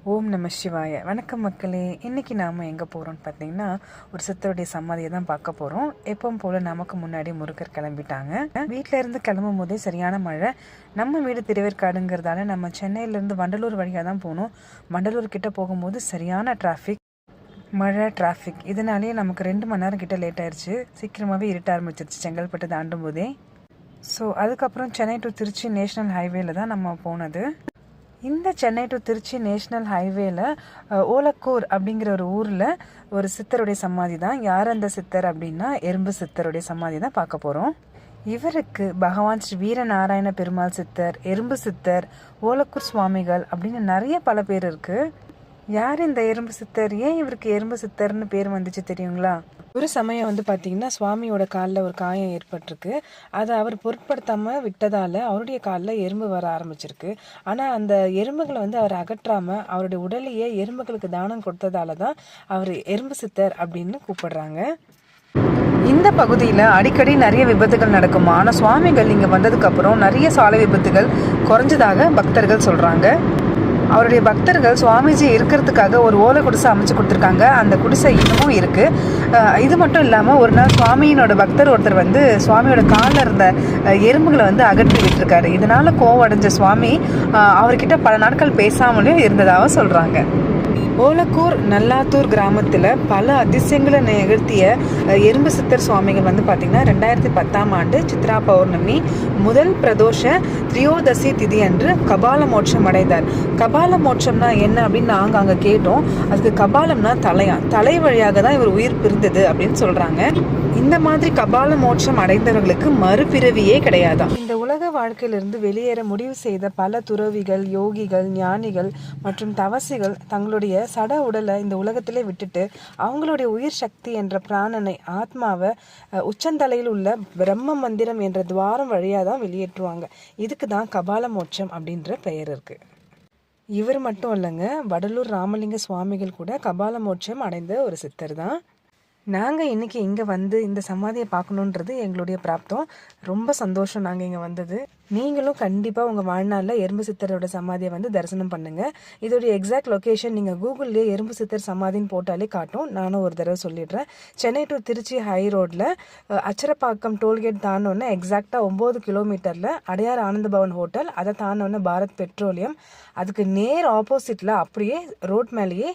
ஓம் நம சிவாய. வணக்கம் மக்களே. இன்றைக்கி நாம் எங்கே போகிறோம்னு பார்த்தீங்கன்னா ஒரு சித்தருடைய சமாதியை தான் பார்க்க போகிறோம். எப்பவும் போல் நமக்கு முன்னாடி முருகர் கிளம்பிட்டாங்க. வீட்டில் இருந்து கிளம்பும் போதே சரியான மழை. நம்ம வீடு திருவேற்காடுங்கிறதால நம்ம சென்னையிலேருந்து வண்டலூர் வழியாக தான் போகணும். வண்டலூர் கிட்டே போகும்போது சரியான டிராஃபிக். இதனாலேயே நமக்கு 2 மணி நேரம் கிட்ட லேட் ஆயிடுச்சு. சீக்கிரமாகவே இருட்ட ஆரம்பிச்சிருச்சு செங்கல்பட்டு தாண்டும் போதே. ஸோ அதுக்கப்புறம் சென்னை டு திருச்சி நேஷ்னல் ஹைவேல தான் நம்ம போனது. இந்த சென்னை டு திருச்சி நேஷ்னல் ஹைவேல ஓலக்கூர் அப்படிங்கிற ஒரு ஊரில் ஒரு சித்தருடைய சமாதி தான். யார் அந்த சித்தர் அப்படின்னா எறும்பு சித்தருடைய சமாதி தான் பார்க்க போகிறோம். இவருக்கு பகவான் ஸ்ரீ வீரநாராயண பெருமாள் சித்தர், எறும்பு சித்தர், ஓலக்கூர் சுவாமிகள் அப்படின்னு நிறைய பல பேர் இருக்குது. யார் இந்த எறும்பு சித்தர், ஏன் இவருக்கு எறும்பு சித்தர்னு பேர் வந்துச்சு தெரியுங்களா? ஒரு சமயம் பார்த்தீங்கன்னா சுவாமியோட காலில் ஒரு காயம் ஏற்பட்டிருக்கு. அதை அவர் பொருட்படுத்தாமல் விட்டதால் அவருடைய காலில் எறும்பு வர ஆரம்பிச்சிருக்கு. ஆனால் அந்த எறும்புகளை அவர் அகற்றாமல் அவருடைய உடலையே எறும்புகளுக்கு தானம் கொடுத்ததால தான் அவர் எறும்பு சித்தர் அப்படின்னு கூப்பிடுறாங்க. இந்த பகுதியில் அடிக்கடி நிறைய விபத்துகள் நடக்குமா, ஆனால் சுவாமிகள் இங்கே வந்ததுக்கப்புறம் நிறைய சாலை விபத்துகள் குறைஞ்சதாக பக்தர்கள் சொல்கிறாங்க. அவருடைய பக்தர்கள் சுவாமிஜி இருக்கிறதுக்காக ஒரு ஓலை குடிசை அமைச்சு கொடுத்துருக்காங்க. அந்த குடிசை இன்னமும் இருக்குது. இது மட்டும் இல்லாமல் ஒரு நாள் சுவாமியினோட பக்தர் ஒருத்தர் சுவாமியோட காலில் இருந்த எறும்புகளை அகற்றி விட்டுருக்காரு. இதனால் கோவம் அடைஞ்ச சுவாமி அவர்கிட்ட பல நாட்கள் பேசாமலே இருந்ததாக சொல்கிறாங்க. ஓலக்கூர் நல்லாத்தூர் கிராமத்தில் பல அதிசயங்களை நிகழ்த்திய எறும்பு சித்தர் சுவாமிகள் பார்த்திங்கன்னா 2010ஆம் ஆண்டு சித்ரா பௌர்ணமி முதல் பிரதோஷ திரியோதசி திதி அன்று கபால மோட்சம் அடைந்தார். கபால மோட்சம்னா என்ன அப்படின்னு நாங்கள் அங்கே கேட்டோம். அதுக்கு கபாலம்னா தலை வழியாக தான் இவர் உயிர் பிரிந்தது அப்படின்னு சொல்கிறாங்க. இந்த மாதிரி கபால மோட்சம் அடைந்தவர்களுக்கு மறுபிறவியே கிடையாதாம். இந்த உலக வாழ்க்கையிலிருந்து வெளியேற முடிவு செய்த பல துறவிகள், யோகிகள், ஞானிகள் மற்றும் தவசிகள் தங்களுடைய சட உடலை இந்த உலகத்திலே விட்டுட்டு அவங்களுடைய உயிர் சக்தி என்ற பிராணனை, ஆத்மாவை உச்சந்தலையில் உள்ள பிரம்ம மந்திரம் என்ற துவாரம் வழியாக தான் வெளியேற்றுவாங்க. இதுக்கு தான் கபால மோட்சம் அப்படின்ற பெயர் இருக்கு. இவர் மட்டும் இல்லைங்க, வடலூர் ராமலிங்க சுவாமிகள் கூட கபால மோட்சம் அடைந்த ஒரு சித்தர் தான். நாங்கள் இன்றைக்கி இங்கே இந்த சமாதியை பார்க்கணுன்றது எங்களுடைய பிராப்தம். ரொம்ப சந்தோஷம் நாங்கள் இங்கே வந்தது. நீங்களும் கண்டிப்பாக உங்கள் வாழ்நாளில் எறும்பு சித்தரோட சமாதியை தரிசனம் பண்ணுங்கள். இதோடைய எக்ஸாக்ட் லொக்கேஷன் நீங்கள் கூகுள்லேயே எறும்பு சித்தர் சமாதின்னு போட்டாலே காட்டும். நானும் ஒரு தடவை சொல்லிடுறேன். சென்னை டு திருச்சி ஹை ரோட்டில் அச்சரப்பாக்கம் டோல்கேட் தாண்டோன்னே எக்ஸாக்டாக 9 கிலோமீட்டரில் அடையார் ஆனந்த பவன் ஹோட்டல், அதை தாண்டோன்னே பாரத் பெட்ரோலியம், அதுக்கு நேர் ஆப்போசிட்டில் அப்படியே ரோட் மேலேயே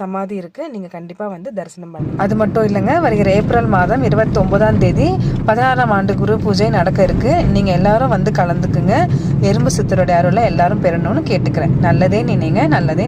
சமாதி இருக்குது. நீங்கள் கண்டிப்பாக தரிசனம் பண்ணுங்கள். அது மட்டும் இல்லைங்க, வருகிற ஏப்ரல் மாதம் 29ஆம் தேதி 16ஆம் ஆண்டு குரு பூஜை நடக்க இருக்குது. நீங்கள் எல்லாரும் கலந்துக்குங்க. எறும்பு சித்தரோட அருளை எல்லாரும் பெறணும்னு கேட்டுக்கிறேன். நல்லதே நினைங்க, நல்லதே